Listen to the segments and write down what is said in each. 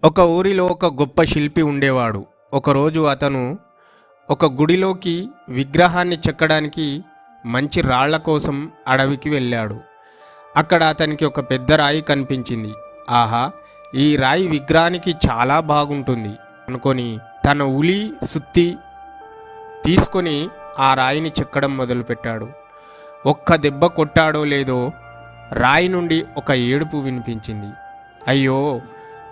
ఒక ఊరిలో ఒక గొప్ప శిల్పి ఉండేవాడు. ఒకరోజు అతను ఒక గుడిలోకి విగ్రహాన్ని చెక్కడానికి మంచి రాళ్ల కోసం అడవికి వెళ్ళాడు. అక్కడ అతనికి ఒక పెద్ద రాయి కనిపించింది. ఆహా, ఈ రాయి విగ్రహానికి చాలా బాగుంటుంది అనుకొని తన ఉలి సుత్తి తీసుకొని ఆ రాయిని చెక్కడం మొదలుపెట్టాడు. ఒక్క దెబ్బ కొట్టాడో లేదో రాయి నుండి ఒక ఏడుపు వినిపించింది. అయ్యో,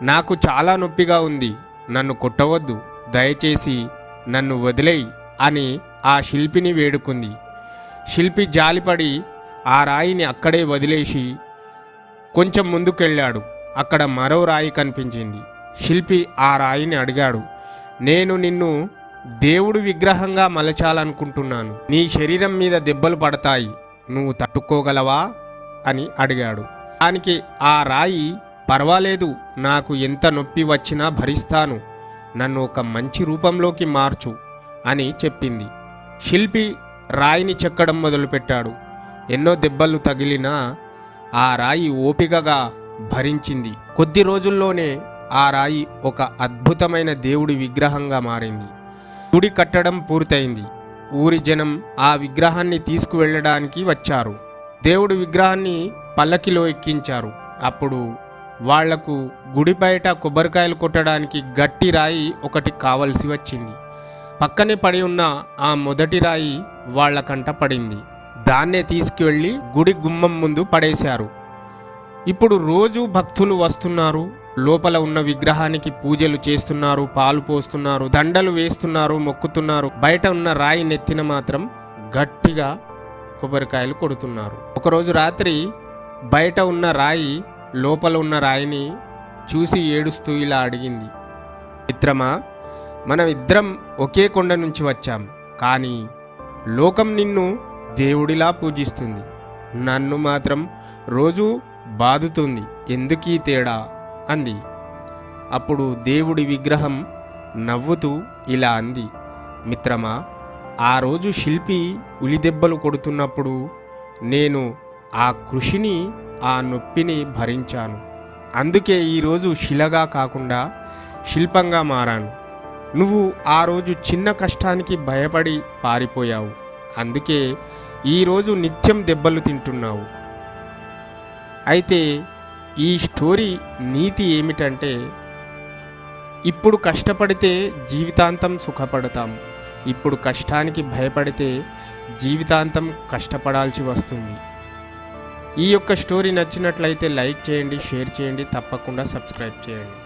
నాకు చాలా నొప్పిగా ఉంది, నన్ను కొట్టవద్దు, దయచేసి నన్ను వదిలేయి అని ఆ శిల్పిని వేడుకుంది. శిల్పి జాలిపడి ఆ రాయిని అక్కడే వదిలేసి కొంచెం ముందుకెళ్ళాడు. అక్కడ మరో రాయి కనిపించింది. శిల్పి ఆ రాయిని అడిగాడు, నేను నిన్ను దేవుడి విగ్రహంగా మలచాలనుకుంటున్నాను, నీ శరీరం మీద దెబ్బలు పడతాయి, నువ్వు తట్టుకోగలవా అని అడిగాడు. దానికి ఆ రాయి, పర్వాలేదు, నాకు ఎంత నొప్పి వచ్చినా భరిస్తాను, నన్ను ఒక మంచి రూపంలోకి మార్చు అని చెప్పింది. శిల్పి రాయిని చెక్కడం మొదలుపెట్టాడు. ఎన్నో దెబ్బలు తగిలినా ఆ రాయి ఓపికగా భరించింది. కొద్ది రోజుల్లోనే ఆ రాయి ఒక అద్భుతమైన దేవుడి విగ్రహంగా మారింది. గుడి కట్టడం పూర్తయింది. ఊరి జనం ఆ విగ్రహాన్ని తీసుకువెళ్ళడానికి వచ్చారు. దేవుడి విగ్రహాన్ని పల్లకిలో ఎక్కించారు. అప్పుడు వాళ్లకు గుడి బయట కొబ్బరికాయలు కొట్టడానికి గట్టి రాయి ఒకటి కావలసి వచ్చింది. పక్కనే పడి ఉన్న ఆ మొదటి రాయి వాళ్ల కంట పడింది. దాన్నే తీసుకువెళ్ళి గుడి గుమ్మం ముందు పడేశారు. ఇప్పుడు రోజు భక్తులు వస్తున్నారు, లోపల ఉన్న విగ్రహానికి పూజలు చేస్తున్నారు, పాలు పోస్తున్నారు, దండలు వేస్తున్నారు, మొక్కుతున్నారు. బయట ఉన్న రాయి నెత్తిన మాత్రం గట్టిగా కొబ్బరికాయలు కొడుతున్నారు. ఒకరోజు రాత్రి బయట ఉన్న రాయి లోపల ఉన్న రాయిని చూసి ఏడుస్తూ ఇలా అడిగింది, మిత్రమా, మనం ఇద్దరం ఒకే కొండ నుంచి వచ్చాం, కానీ లోకం నిన్ను దేవుడిలా పూజిస్తుంది, నన్ను మాత్రం రోజు బాదుతుంది, ఎందుకీ తేడా అంది. అప్పుడు దేవుడి విగ్రహం నవ్వుతూ ఇలా అంది, మిత్రమా, ఆ రోజు శిల్పి ఉలిదెబ్బలు కొడుతున్నప్పుడు నేను ఆ కృషిని, ఆ నొప్పిని భరించాను. అందుకే ఈరోజు శిలగా కాకుండా శిల్పంగా మారాను. నువ్వు ఆ రోజు చిన్న కష్టానికి భయపడి పారిపోయావు, అందుకే ఈరోజు నిత్యం దెబ్బలు తింటున్నావు. అయితే ఈ స్టోరీ నీతి ఏమిటంటే, ఇప్పుడు కష్టపడితే జీవితాంతం సుఖపడతాం, ఇప్పుడు కష్టానికి భయపడితే జీవితాంతం కష్టపడాల్సి వస్తుంది. ఈ యొక్క స్టోరీ నచ్చినట్లయితే లైక్ చేయండి, షేర్ చేయండి, తప్పకుండా సబ్స్క్రైబ్ చేయండి.